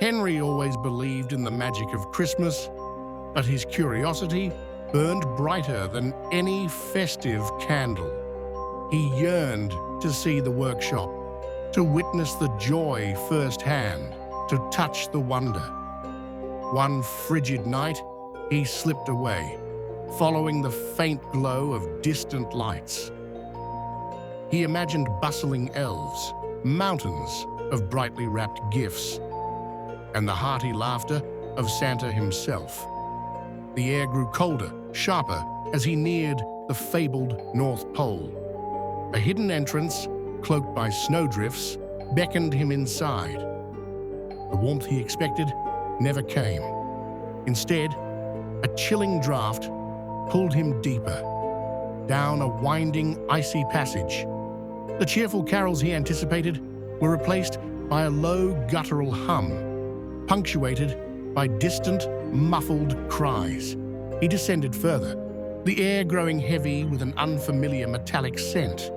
Henry always believed in the magic of Christmas, but his curiosity burned brighter than any festive candle. He yearned to see the workshop, to witness the joy firsthand, to touch the wonder. One frigid night, he slipped away, following the faint glow of distant lights. He imagined bustling elves, mountains of brightly wrapped gifts, and the hearty laughter of Santa himself. The air grew colder, sharper, as he neared the fabled North Pole. A hidden entrance, cloaked by snowdrifts, beckoned him inside. The warmth he expected never came. Instead, a chilling draft pulled him deeper, down a winding, icy passage. The cheerful carols he anticipated were replaced by a low, guttural hum, punctuated by distant, muffled cries. He descended further, the air growing heavy with an unfamiliar metallic scent.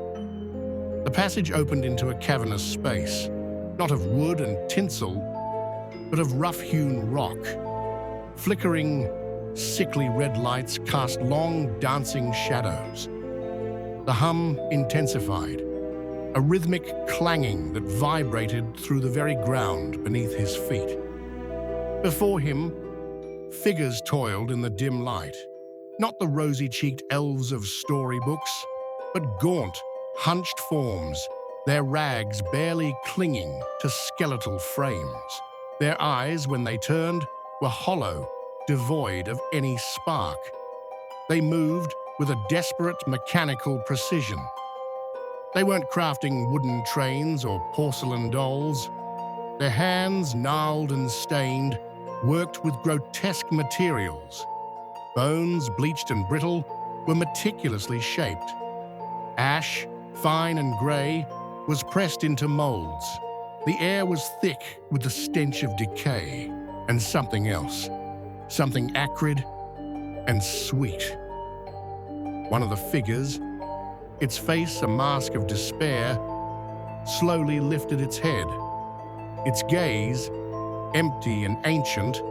The passage opened into a cavernous space, not of wood and tinsel, but of rough-hewn rock. Flickering, sickly red lights cast long, dancing shadows. The hum intensified, a rhythmic clanging that vibrated through the very ground beneath his feet. Before him, figures toiled in the dim light, not the rosy-cheeked elves of storybooks, but gaunt, hunched forms, their rags barely clinging to skeletal frames. Their eyes, when they turned, were hollow, devoid of any spark. They moved with a desperate mechanical precision. They weren't crafting wooden trains or porcelain dolls. Their hands, gnarled and stained, worked with grotesque materials. Bones, bleached and brittle, were meticulously shaped. Ash, fine and grey, was pressed into molds. The air was thick with the stench of decay and something else, something acrid and sweet. One of the figures, its face a mask of despair, slowly lifted its head, its gaze, empty and ancient,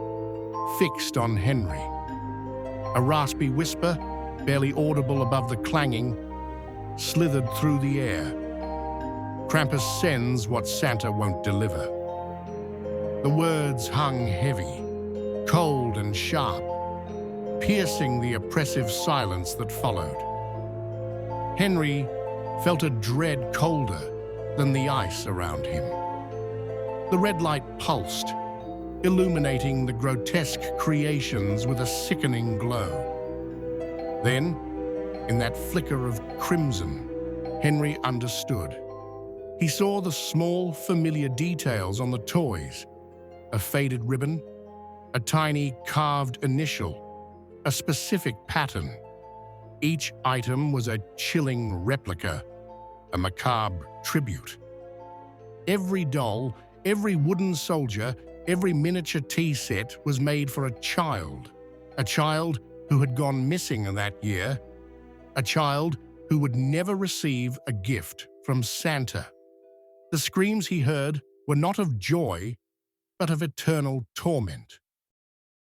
fixed on Henry. A raspy whisper, barely audible above the clanging, slithered through the air. Krampus sends what Santa won't deliver. The words hung heavy, cold and sharp, piercing the oppressive silence that followed. Henry felt a dread colder than the ice around him. The red light pulsed, illuminating the grotesque creations with a sickening glow. Then, in that flicker of crimson, Henry understood. He saw the small, familiar details on the toys: a faded ribbon, a tiny carved initial, a specific pattern. Each item was a chilling replica, a macabre tribute. Every doll, every wooden soldier, every miniature tea set was made for a child who had gone missing that year, a child who would never receive a gift from Santa. The screams he heard were not of joy, but of eternal torment.